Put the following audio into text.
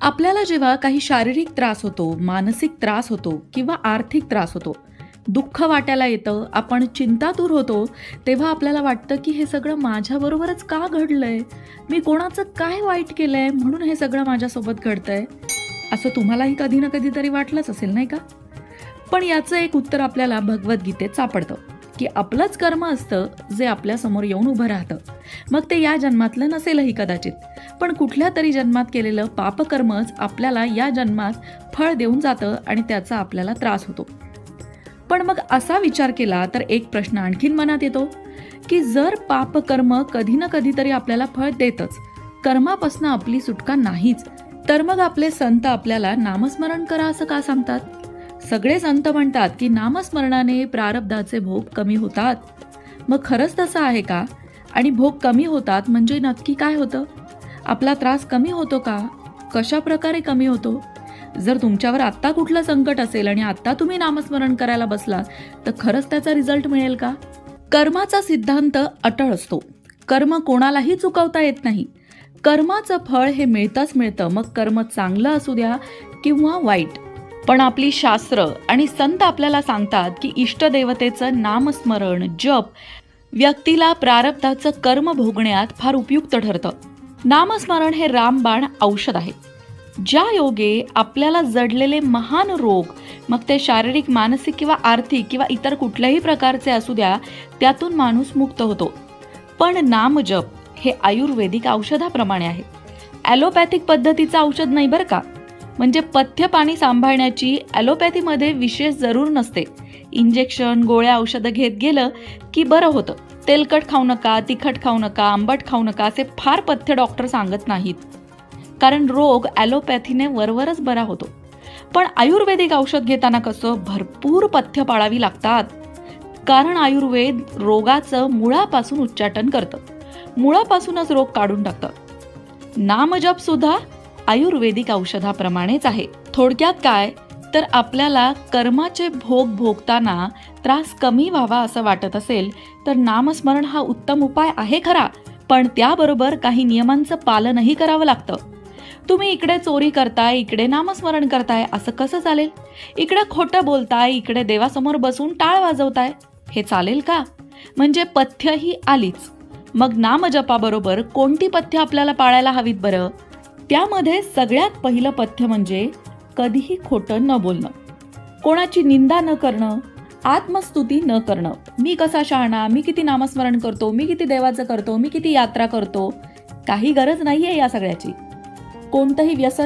आपल्याला जेव्हा काही शारीरिक त्रास होतो, मानसिक त्रास होतो किंवा आर्थिक त्रास होतो, दुःख वाटायला येतं, आपण चिंतातूर होतो, तेव्हा आपल्याला वाटतं की हे सगळं माझ्याबरोबरच का घडलंय? मी कोणाचं काय वाईट केलंय म्हणून हे सगळं माझ्यासोबत घडतंय? असं तुम्हालाही कधी ना कधी तरी वाटलंच असेल, नाही का? पण याचं एक उत्तर आपल्याला भगवद्गीतेत सापडतं की आपलंच कर्म असतं जे आपल्यासमोर येऊन उभं राहतं. मग ते या जन्मातलं नसेलही कदाचित, पण कुठल्या तरी जन्मात केलेलं पापकर्मच आपल्याला या जन्मात फळ देऊन जातं आणि त्याचा आपल्याला त्रास होतो. पण मग असा विचार केला तर एक प्रश्न आणखीन मनात येतो की जर पापकर्म कधी ना कधीतरी आपल्याला फळ देतच, कर्मापासून आपली सुटका नाहीच, तर मग आपले संत आपल्याला नामस्मरण करा असं का सांगतात? सगळे संत म्हणतात की नामस्मरणाने प्रारब्धाचे भोग कमी होतात. मग खरंच तसं आहे का? आणि भोग कमी होतात म्हणजे नक्की काय होतं? आपला त्रास कमी होतो का? कशा प्रकारे कमी होतो? जर तुमच्यावर आत्ता कुठलं संकट असेल आणि आत्ता तुम्ही नामस्मरण करायला बसलात तर खरंच त्याचा रिझल्ट मिळेल का? कर्माचा सिद्धांत अटळ असतो. कर्म कोणालाही चुकवता येत नाही. कर्माचं फळ हे मिळतंच मिळतं, मग कर्म चांगलं असू द्या किंवा वाईट. पण आपली शास्त्र आणि संत आपल्याला सांगतात की इष्टदेवतेचं नामस्मरण, जप व्यक्तीला प्रारब्धाचं कर्म भोगण्यात फार उपयुक्त ठरतं. नामस्मरण हे रामबाण औषध आहे. ज्या योगे आपल्याला जडलेले महान रोग, मग ते शारीरिक, मानसिक किंवा आर्थिक किंवा इतर कुठल्याही प्रकारचे असू द्या, त्यातून माणूस मुक्त होतो. पण नामजप हे आयुर्वेदिक औषधाप्रमाणे आहे. ॲलोपॅथिक पद्धतीचं औषध नाही बरं का. म्हणजे पथ्य पाणी सांभाळण्याची ॲलोपॅथीमध्ये विशेष जरूर नसते. इंजेक्शन, गोळ्या, औषधं घेत गेलं की बरं होतं. तेलकट खाऊ नका, तिखट खाऊ नका, आंबट खाऊ नका असे फार पथ्य डॉक्टर सांगत नाहीत, कारण रोग ॲलोपॅथीने वरवरच बरा होतो. पण आयुर्वेदिक औषध घेताना कसं भरपूर पथ्य पाळावी लागतात, कारण आयुर्वेद रोगाचं मुळापासून उच्चाटन करतं, मुळापासूनच रोग काढून टाकतं. नामजप सुद्धा आयुर्वेदिक औषधाप्रमाणेच आहे. थोडक्यात काय तर आपल्याला कर्माचे भोग भोगताना त्रास कमी व्हावा असं वाटत असेल तर नामस्मरण हा उत्तम उपाय आहे खरा, पण त्याबरोबर काही नियमांचं पालनही करावं लागतं. तुम्ही इकडे चोरी करताय, इकडे नामस्मरण करताय, असं कसं चालेल? इकडे खोटं बोलताय, इकडे देवासमोर बसून टाळ वाजवताय, हे चालेल का? म्हणजे पथ्य ही आलीच. मग नामजपाबरोबर कोणती पथ्य आपल्याला पाळायला हवीत बरं? त्यामध्ये सगळ्यात पहिलं पथ्य म्हणजे कधीही खोटं न बोलणं, कोणाची निंदा न करणं, आत्मस्तुती न करणं. मी कसा शहाणा, मी किती नामस्मरण करतो, मी किती देवाचं करतो, मी किती यात्रा करतो. काही गरज नाहीये या सगळ्याची. कोणतंही व्यसन